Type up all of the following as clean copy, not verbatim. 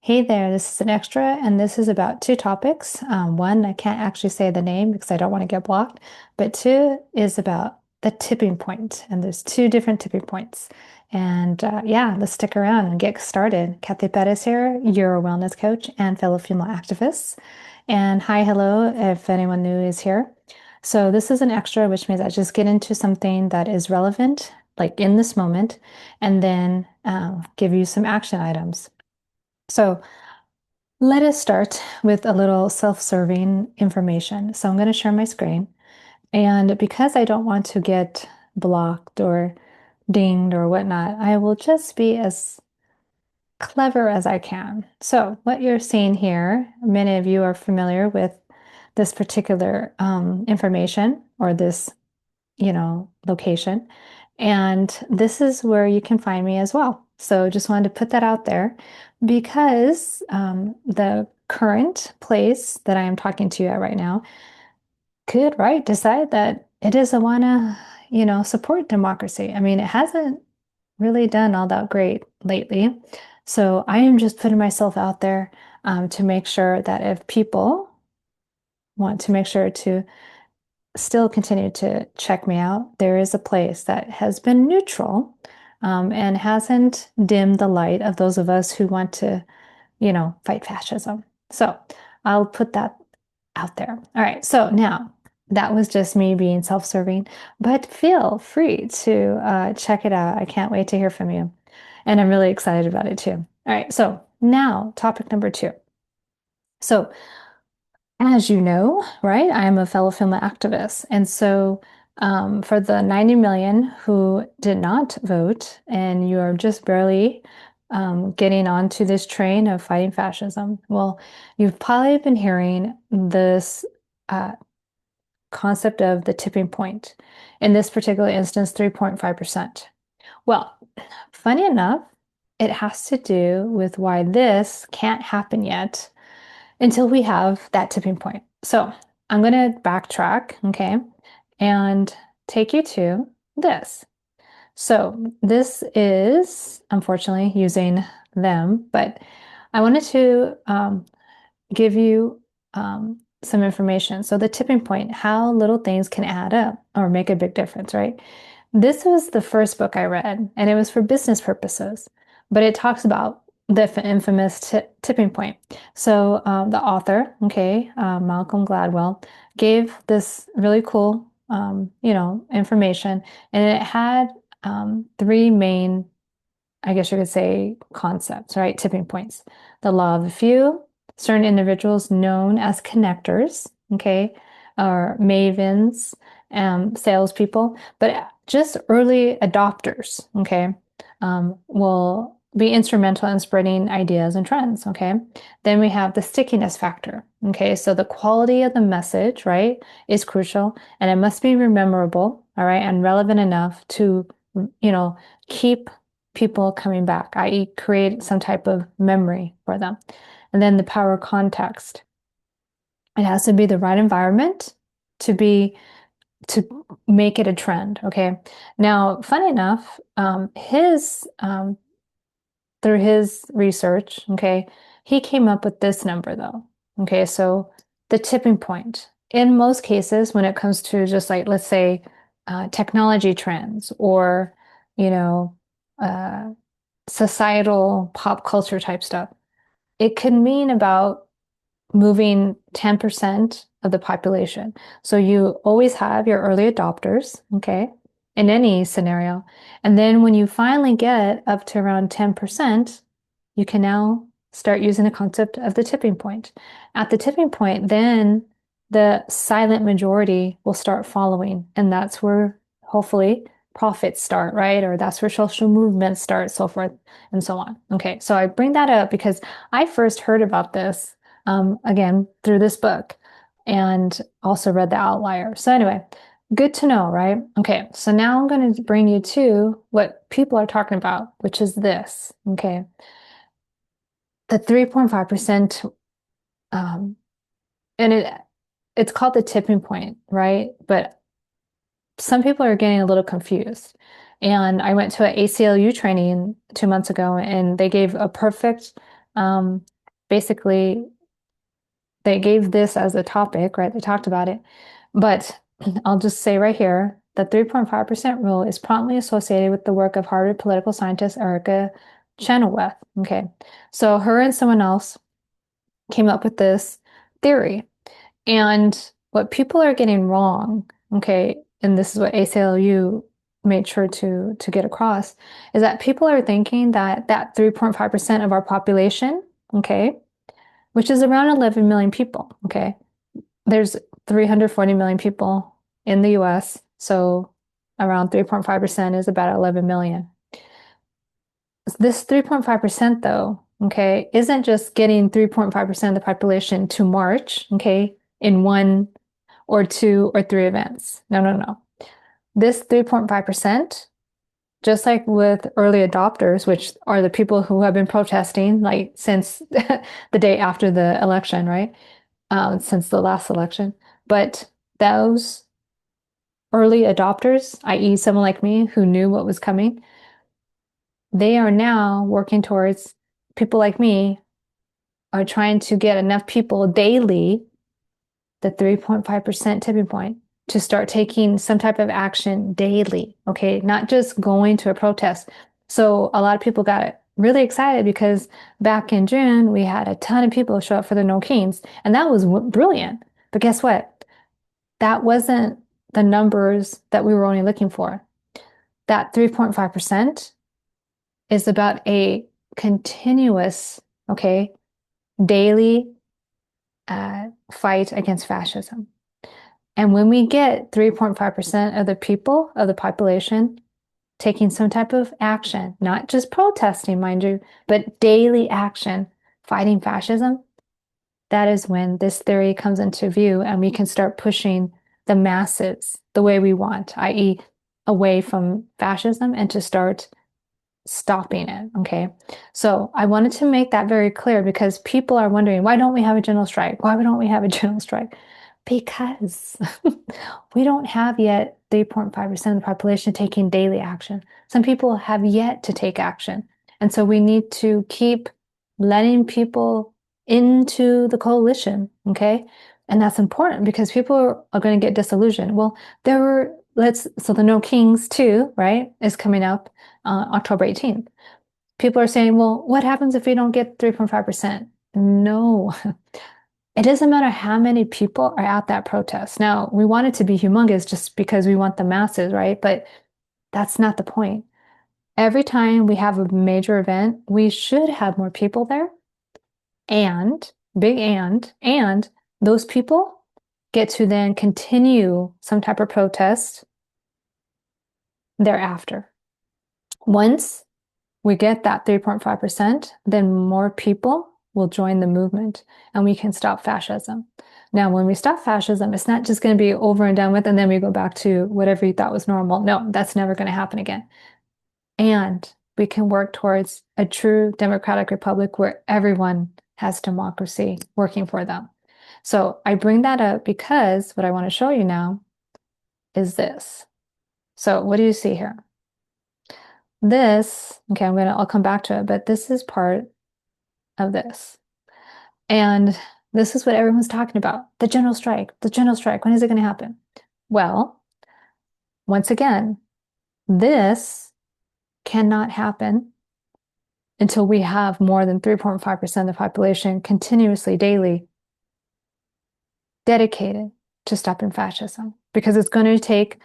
Hey there, this is an extra, and this is about two topics. One, I can't actually say the name because I don't want to get blocked, but two is about the tipping point, and there's two different tipping points. And yeah, let's stick around and get started. Cathy Perez here, your wellness coach and fellow female activist. And hi, hello, if anyone new is here. So this is an extra, which means I just get into something that is relevant, like in this moment, and then give you some action items. So let us start with a little self-serving information. So I'm going to share my screen. And because I don't want to get blocked or dinged or whatnot, I will just be as clever as I can. So what you're seeing here, many of you are familiar with this particular information or this location. And this is where you can find me as well. So just wanted to put that out there because the current place that I am talking to you at right now could, right, decide that it doesn't want to, support democracy. I mean, it hasn't really done all that great lately. So I am just putting myself out there to make sure that if people want to make sure to still continue to check me out, there is a place that has been neutral and hasn't dimmed the light of those of us who want to, fight fascism. So I'll put that out there. All right. So now that was just me being self-serving, but feel free to check it out. I can't wait to hear from you. And I'm really excited about it too. All right. So now topic number two. So as you know, right, I'm a fellow female activist. And so for the 90 million who did not vote, and you are just barely getting onto this train of fighting fascism, well, you've probably been hearing this uh, concept of the tipping point. In this particular instance, 3.5%. Well, funny enough, it has to do with why this can't happen yet until we have that tipping point. So I'm going to backtrack, okay, and take you to this. So this is unfortunately using them, but I wanted to give you some information. So the tipping point, how little things can add up or make a big difference, right? This was the first book I read, and it was for business purposes, but it talks about the infamous tipping point. So the author, okay, Malcolm Gladwell, gave this really cool, information, and it had three main, I guess you could say, concepts, right? Tipping points. The law of the few, certain individuals known as connectors, okay, or mavens, salespeople, but just early adopters, okay, will be instrumental in spreading ideas and trends, okay? Then we have the stickiness factor, okay? So the quality of the message, right, is crucial, and it must be memorable, all right, and relevant enough to, keep people coming back, i.e., create some type of memory for them. And then the power of context. It has to be the right environment to be to make it a trend. Okay. Now, funny enough, his through his research, okay, he came up with this number though. Okay, so the tipping point. In most cases, when it comes to just like, let's say, technology trends or, you know, uh, societal pop culture type stuff, it can mean about moving 10% of the population. So you always have your early adopters, okay, in any scenario. And then when you finally get up to around 10%, you can now start using the concept of the tipping point. At the tipping point, then the silent majority will start following. And that's where hopefully profits start, right? Or that's where social movements start, so forth and so on. Okay, so I bring that up because I first heard about this again through this book and also read The Outlier. So anyway, good to know, right? Okay, so now I'm going to bring you to what people are talking about, which is this, okay? The 3.5%, and it's called the tipping point, right? But some people are getting a little confused. And I went to an ACLU training 2 months ago, and they gave a perfect basically they gave this as a topic, right? They talked about it. But I'll just say right here that 3.5% rule is promptly associated with the work of Harvard political scientist Erica Chenoweth. Okay. So her and someone else came up with this theory. And what people are getting wrong, okay, and this is what ACLU made sure to get across, is that people are thinking that that 3.5% of our population, okay, which is around 11 million people, okay, there's 340 million people in the US, so around 3.5% is about 11 million. This 3.5% though, okay, isn't just getting 3.5% of the population to march, okay, in one or two or three events. No, no, no. This 3.5%, just like with early adopters, which are the people who have been protesting like since the day after the election, right? Since the last election. But those early adopters, i.e., someone like me who knew what was coming, they are now working towards people like me are trying to get enough people daily, the 3.5% tipping point, to start taking some type of action daily, okay? Not just going to a protest. So a lot of people got really excited because back in June, we had a ton of people show up for the No Kings, and that was brilliant. But guess what? That wasn't the numbers that we were only looking for. That 3.5% is about a continuous, okay, daily fight against fascism. And when we get 3.5% of the people, of the population, taking some type of action, not just protesting, mind you, but daily action fighting fascism, that is when this theory comes into view and we can start pushing the masses the way we want, i.e., away from fascism and to start stopping it. Okay. So I wanted to make that very clear because people are wondering, why don't we have a general strike? Why don't we have a general strike? Because we don't have yet 3.5% of the population taking daily action. Some people have yet to take action. And so we need to keep letting people into the coalition. Okay. And that's important because people are going to get disillusioned. Well, so the No Kings 2, right, is coming up October 18th. People are saying, well, what happens if we don't get 3.5%? No, it doesn't matter how many people are at that protest. Now, we want it to be humongous just because we want the masses, right? But that's not the point. Every time we have a major event, we should have more people there. And, big and those people get to then continue some type of protest thereafter. Once we get that 3.5%, then more people will join the movement and we can stop fascism. Now, when we stop fascism, it's not just going to be over and done with, and then we go back to whatever you thought was normal. No, that's never going to happen again. And we can work towards a true democratic republic where everyone has democracy working for them. So I bring that up because what I want to show you now is this. So what do you see here? This, okay, I'll come back to it, but this is part of this. And this is what everyone's talking about. The general strike, when is it going to happen? Well, once again, this cannot happen until we have more than 3.5% of the population continuously, daily, dedicated to stopping fascism. Because it's going to take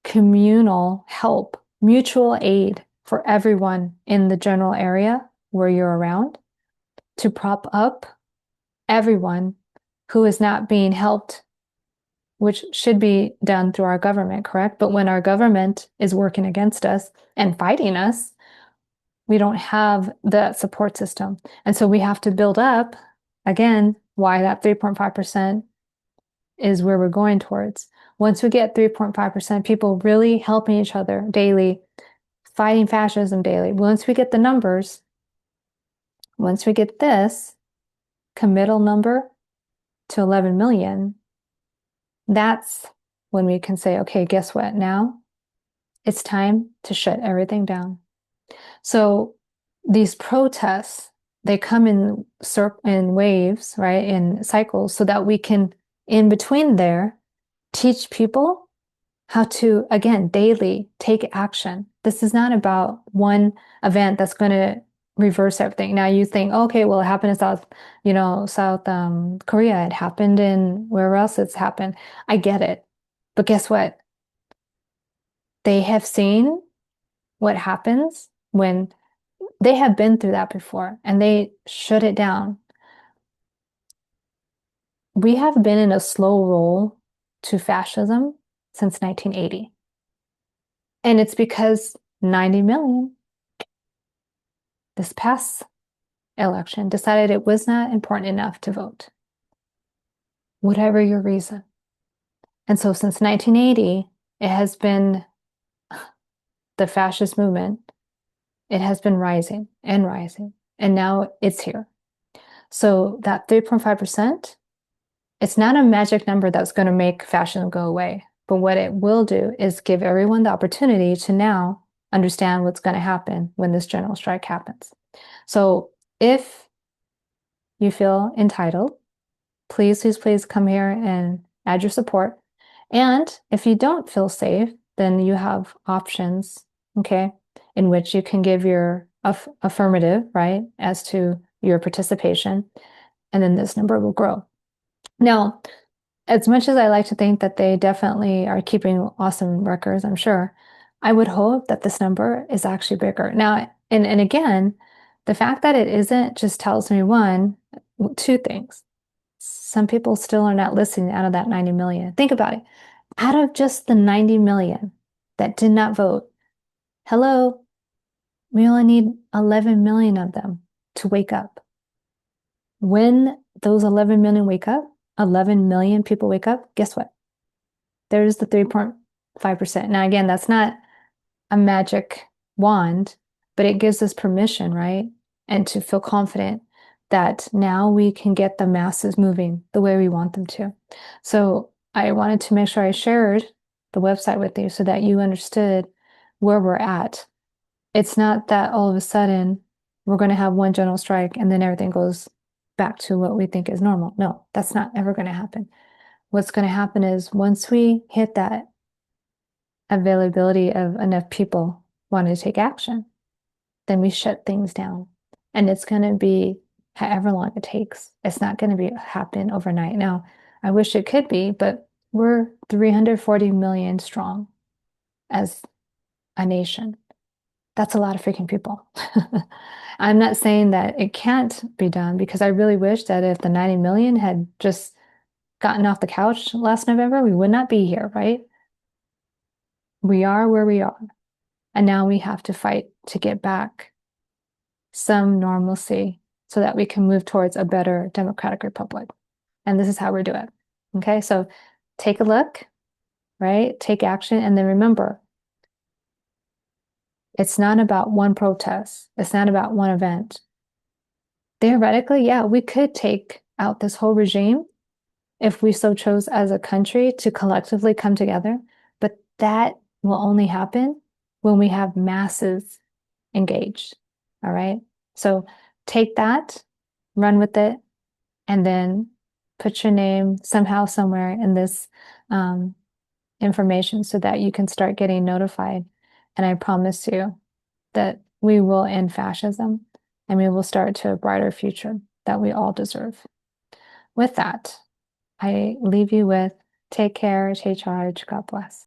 communal help, mutual aid for everyone in the general area where you're around to prop up everyone who is not being helped, which should be done through our government, correct? But when our government is working against us and fighting us, we don't have the support system. And so we have to build up, again, why that 3.5% is where we're going towards. Once we get 3.5% people really helping each other daily, fighting fascism daily, once we get the numbers, once we get this committal number to 11 million, that's when we can say, okay, guess what? Now it's time to shut everything down. So these protests, they come in waves, right? In cycles, so that we can, in between there, teach people how to, again, daily take action. This is not about one event that's going to reverse everything. Now you think, okay, well, it happened in South Korea. It happened in wherever else it's happened. I get it. But guess what? They have seen what happens when they have been through that before and they shut it down. We have been in a slow roll to fascism since 1980. And it's because 90 million this past election decided it was not important enough to vote, whatever your reason. And so since 1980, it has been the fascist movement. It has been rising and rising, and now it's here. So that 3.5%, it's not a magic number that's going to make fascism go away. But what it will do is give everyone the opportunity to now understand what's going to happen when this general strike happens. So if you feel entitled, please, please, please come here and add your support. And if you don't feel safe, then you have options, okay, in which you can give your affirmative, right, as to your participation, and then this number will grow. Now, as much as I like to think that they definitely are keeping awesome records, I'm sure, I would hope that this number is actually bigger. Now, and again, the fact that it isn't just tells me two things. Some people still are not listening out of that 90 million. Think about it. Out of just the 90 million that did not vote, hello, we only need 11 million of them to wake up. When those 11 million wake up, 11 million people wake up, guess what? There's the 3.5%. Now, again, that's not a magic wand, but it gives us permission, right? And to feel confident that now we can get the masses moving the way we want them to. So I wanted to make sure I shared the website with you so that you understood where we're at. It's not that all of a sudden we're going to have one general strike and then everything goes back to what we think is normal. No, that's not ever going to happen. What's going to happen is once we hit that availability of enough people wanting to take action, then we shut things down. And it's going to be however long it takes. It's not going to happen overnight. Now, I wish it could be, but we're 340 million strong as a nation. That's a lot of freaking people. I'm not saying that it can't be done because I really wish that if the 90 million had just gotten off the couch last November, we would not be here, right? We are where we are. And now we have to fight to get back some normalcy so that we can move towards a better democratic republic. And this is how we do it. Okay, so take a look, right? Take action. And then remember, it's not about one protest. It's not about one event. Theoretically, yeah, we could take out this whole regime if we so chose as a country to collectively come together. But that will only happen when we have masses engaged. All right. So take that, run with it, and then put your name somehow, somewhere in this information so that you can start getting notified. And I promise you that we will end fascism and we will start to a brighter future that we all deserve. With that, I leave you with take care, take charge, God bless.